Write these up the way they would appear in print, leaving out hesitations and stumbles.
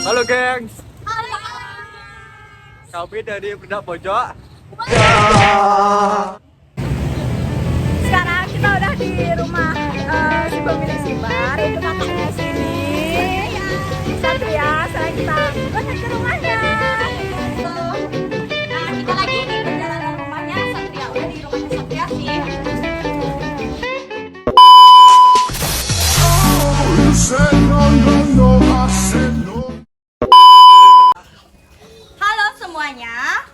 Halo gengs, Halo. kami dari Bedak Pojok. Sekarang kita udah di rumah si pemilik Simbar, itu kakaknya sini. Satria, sekarang kita lanjut ke rumahnya. Nah, kita lagi di perjalanan rumahnya Satria. Udah di rumahnya Satria sih. You said no, no, no, I said no. Halo semuanya,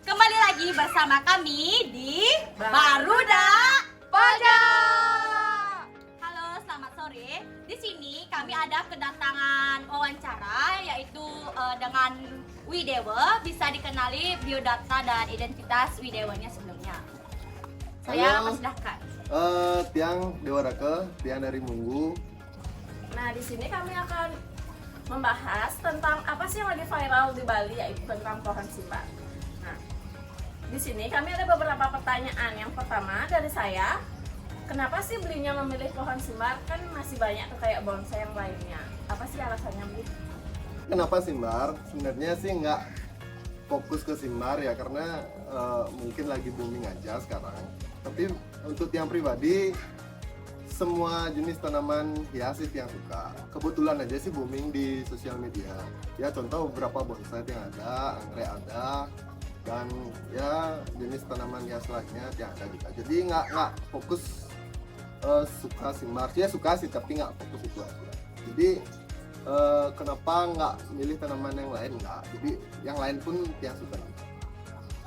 kembali lagi bersama kami di Barudak Pojok. Halo, selamat sore. Di sini kami ada kedatangan wawancara, yaitu dengan Widewa. Bisa dikenali biodata dan identitas Widewanya sebelumnya. Saya Halo. persilahkan. Tiang Dewa Rake, Tiang dari Munggu. Nah, di sini kami akan membahas tentang apa sih yang lagi viral di Bali, yaitu tentang pohon simbar. Nah, di sini kami ada beberapa pertanyaan. Yang pertama dari saya, kenapa sih belinya memilih pohon simbar? Kan masih banyak tuh kayak bonsai yang lainnya. Apa sih alasannya beli? Kenapa Simbar? Sebenarnya sih nggak fokus ke Simbar ya, karena mungkin lagi booming aja sekarang. Tapi untuk Tiang pribadi, semua jenis tanaman hias sih Tiang suka. Kebetulan aja sih booming di sosial media. Ya contoh beberapa bonsai yang ada, anggrek ada, dan ya jenis tanaman hias lainnya Tiang ada juga. Jadi nggak fokus suka Simbar. Ya suka sih tapi nggak fokus itu aja. Jadi kenapa nggak milih tanaman yang lain? Nggak. Jadi yang lain pun Tiang suka.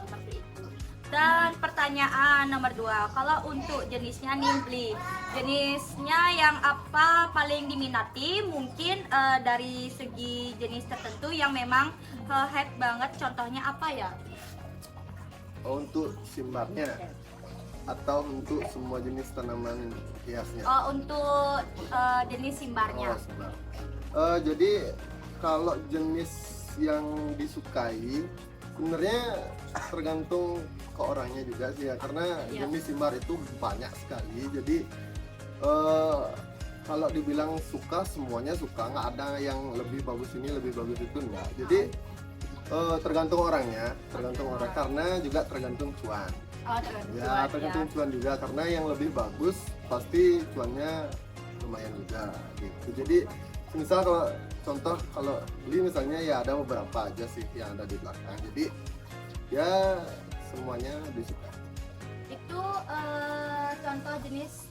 Seperti itu. Dan pertanyaan nomor 2, kalau untuk jenisnya nih beli, jenisnya yang apa paling diminati? Mungkin dari segi jenis tertentu yang memang hype banget, contohnya apa ya? Untuk Simbarnya atau untuk semua jenis tanaman hiasnya? Oh, untuk jenis simbarnya. Oh, Simbar. Jadi kalau jenis yang disukai sebenarnya tergantung ke orangnya juga sih ya, karena Iya. jenis Simbar itu banyak sekali. Jadi kalau dibilang suka, semuanya suka, nggak ada yang lebih bagus ini lebih bagus itu, enggak. Jadi tergantung orangnya, tergantung orang, karena juga tergantung cuan. Oh, tergantung Ya cuan, tergantung ya. cuan juga, karena yang lebih bagus pasti cuannya lumayan juga gitu. Jadi misal kalau contoh kalau beli misalnya ya ada beberapa aja sih yang ada di belakang. Jadi ya semuanya disuka. Itu contoh jenis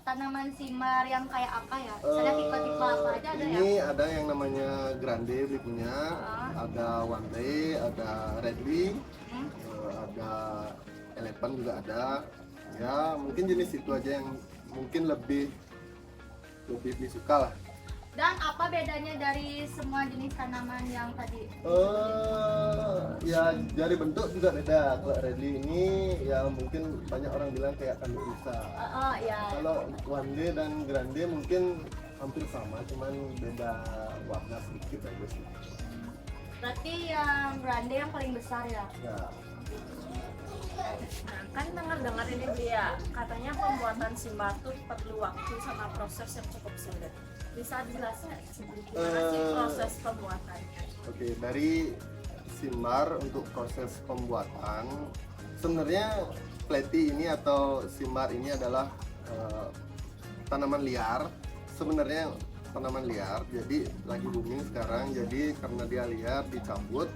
tanaman simbar yang kayak apa ya? Ada tipe-tipe apa aja ada ya? Ini ada yang namanya Grande beli punya, ada One Day, ada Redly, ada Elephant juga ada. Ya mungkin jenis itu aja yang mungkin lebih disuka lah. Dan apa bedanya dari semua jenis tanaman yang tadi? Ya dari bentuk juga beda. Kalau Redly ini ya mungkin banyak orang bilang kayak kandung rusa. Oh ya. Kalau One Day dan Grande mungkin hampir sama, cuman beda warna sedikit aja sih. Berarti yang grande yang paling besar ya? Ya. Nah, kan dengar-dengar ini dia katanya pembuatan simbar tuh perlu waktu sama proses yang cukup sulit. Bisa dijelaskan sedikit gimana sih proses pembuatannya? Oke, dari Simbar untuk proses pembuatan, sebenarnya Kleti ini atau Simbar ini adalah tanaman liar. Sebenarnya tanaman liar, jadi lagi booming sekarang. Jadi karena dia liar, dicabut,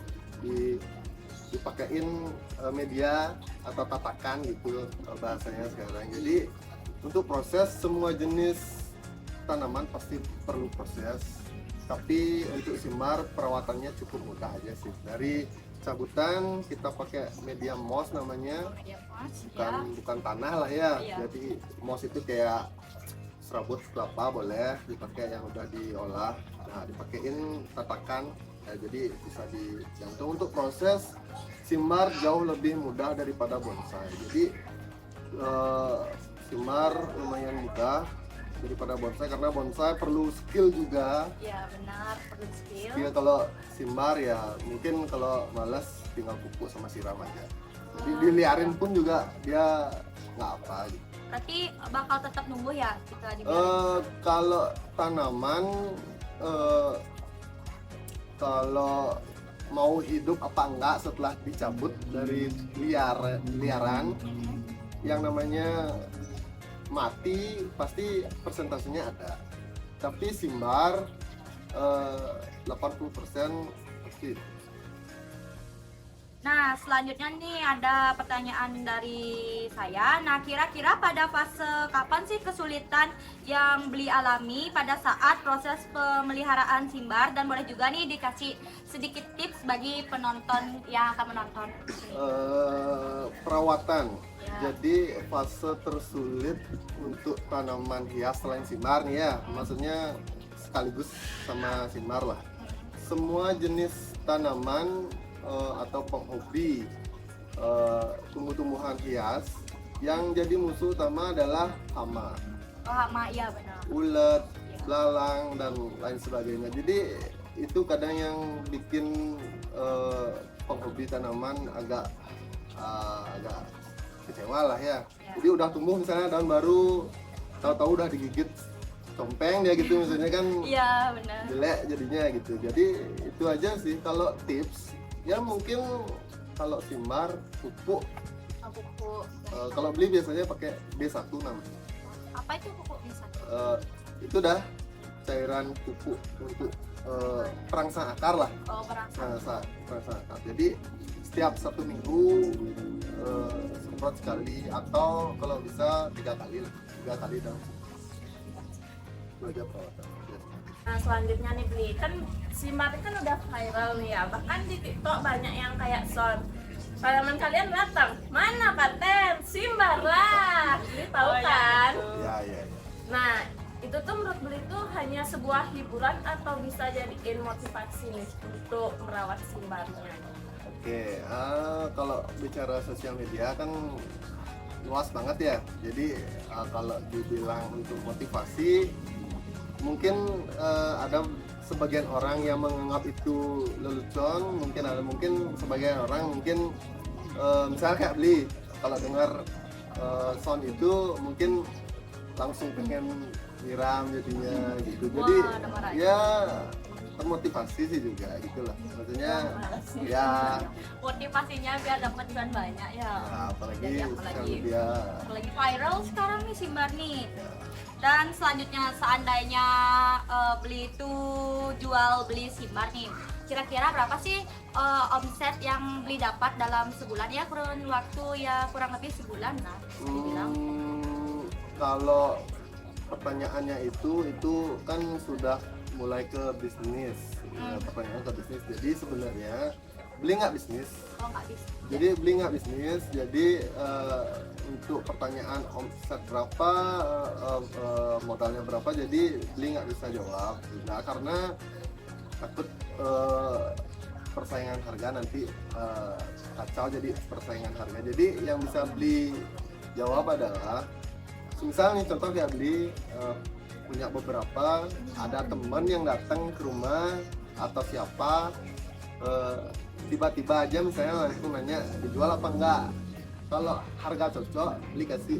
dipakein media atau tatakan gitu bahasanya sekarang. Jadi untuk proses semua jenis tanaman pasti perlu proses, tapi untuk Simbar perawatannya cukup mudah aja sih. Dari cabutan kita pakai media moss namanya, Ya, Mas. Ya. bukan tanah lah ya. Iya. Jadi moss itu kayak serabut kelapa boleh dipakai yang udah diolah. Nah dipakein tatakan, ya, jadi bisa digantung. Untuk proses Simbar jauh lebih mudah daripada bonsai. Jadi Simbar lumayan mudah daripada bonsai, karena bonsai perlu skill juga. Ya benar, perlu skill. Skill kalau Simbar ya mungkin kalau malas tinggal pupuk sama siram aja. Jadi diliarin pun juga dia nggak apa gitu. Berarti bakal tetap numbuh ya kita di Kalau tanaman kalau mau hidup apa enggak setelah dicabut dari liaran, yang namanya mati pasti persentasenya ada, tapi simbar 80% pasti. Nah, selanjutnya nih ada pertanyaan dari saya. Nah, kira-kira pada fase kapan sih kesulitan yang Beli alami pada saat proses pemeliharaan simbar? Dan boleh juga nih dikasih sedikit tips bagi penonton yang akan menonton. Perawatan. Ya. Jadi fase tersulit untuk tanaman hias selain simbar nih ya, maksudnya sekaligus sama simbar lah. Semua jenis tanaman atau penghobi tumbuh-tumbuhan hias, yang jadi musuh utama adalah hama, Oh, hama, iya benar. ulet, belalang, dan lain sebagainya. Jadi itu kadang yang bikin penghobi tanaman agak kecewa lah ya. Jadi udah tumbuh misalnya daun baru, tahu-tahu udah digigit compeng dia gitu misalnya kan, Iya, benar. jelek jadinya gitu. Jadi itu aja sih kalau tips. Ya mungkin kalau simbar pupuk, Pupuk. kalau beli biasanya pakai B1 namanya. Apa itu pupuk bisa? Itu dah cairan pupuk untuk perangsang akar lah. Oh, perangsang. Perangsang akar. Jadi setiap 1 minggu semprot sekali, atau kalau bisa 3 kali dalam itu aja perawatan. Nah selanjutnya nih Beli, kan simbar kan udah viral nih ya, bahkan di TikTok banyak yang kayak sound tanaman kalian datang, mana paten simbar lah, Beli tahu kan? Ya. Nah itu tuh menurut Beli tuh hanya sebuah hiburan atau bisa jadiin motivasi nih untuk merawat simbarnya? Oke, kalau bicara sosial media kan luas banget ya. Jadi kalau dibilang untuk motivasi, mungkin ada sebagian orang yang menganggap itu lelucon, mungkin sebagian orang mungkin misalnya kayak Beli, kalau dengar sound itu mungkin langsung pengen nyiram jadinya gitu. Jadi Wah, ada marah. ya termotivasi sih juga gitulah. Maksudnya ya, Motivasinya biar dapat cuan banyak ya. apalagi Jadi sosial media. apalagi viral sekarang nih simbar nih. Dan selanjutnya seandainya Beli itu jual beli simbar nih, kira-kira berapa sih omset yang Beli dapat dalam sebulan ya? Kurun waktu ya kurang lebih sebulan lah bisa dibilang. Kalau pertanyaannya itu kan sudah mulai ke bisnis. Ya, pertanyaan ke bisnis. Jadi sebenarnya Beli nggak bisnis. Oh, nggak bisa. Jadi Beli nggak bisnis. Jadi untuk pertanyaan omset berapa, modalnya berapa, jadi Beli nggak bisa jawab. Nah, karena takut persaingan harga nanti kacau, jadi persaingan harga. Jadi yang bisa Beli jawab adalah, misalnya contoh kayak Beli punya beberapa, ada temen yang datang ke rumah atau siapa, tiba-tiba aja misalnya langsung nanya dijual apa enggak. Kalau harga cocok Beli kasih.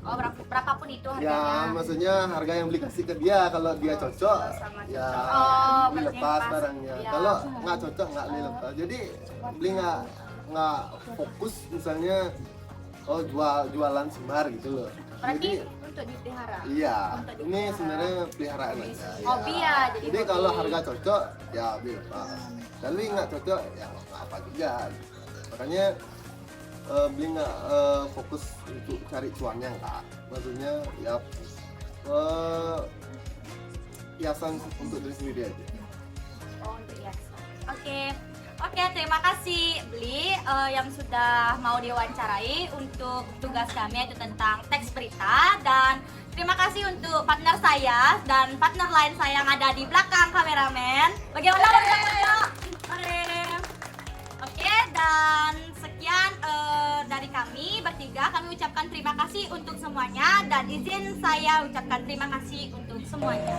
Oh, berapapun itu Ya harganya. maksudnya harga yang Beli kasih ke dia, kalau dia cocok sama ya Oh, Beli berarti lepas pas. barangnya. Ya. Kalau nggak cocok nggak Beli lepas. Jadi Beli nggak fokus misalnya jualan simbar gitu loh. Berarti Jadi untuk dipelihara. iya, Untuk ini dipelihara. sebenarnya peliharaan aja. Hobi ya, jadi Jadi hobi. kalau harga cocok ya Beli lepas. Tapi nggak cocok ya nggak apa juga. Makanya Beli nggak fokus untuk cari cuannya, nggak. Maksudnya ya hiasan untuk diri sendiri aja. Oh, untuk hiasan. Oke, terima kasih Beli yang sudah mau diwawancarai untuk tugas kami yaitu tentang teks berita, dan terima kasih untuk partner saya dan partner lain saya yang ada di belakang kameramen. Bagaimana menurut saya? Oke, dan sekian dari kami bertiga. Kami ucapkan terima kasih untuk semuanya, dan izin saya ucapkan terima kasih untuk semuanya.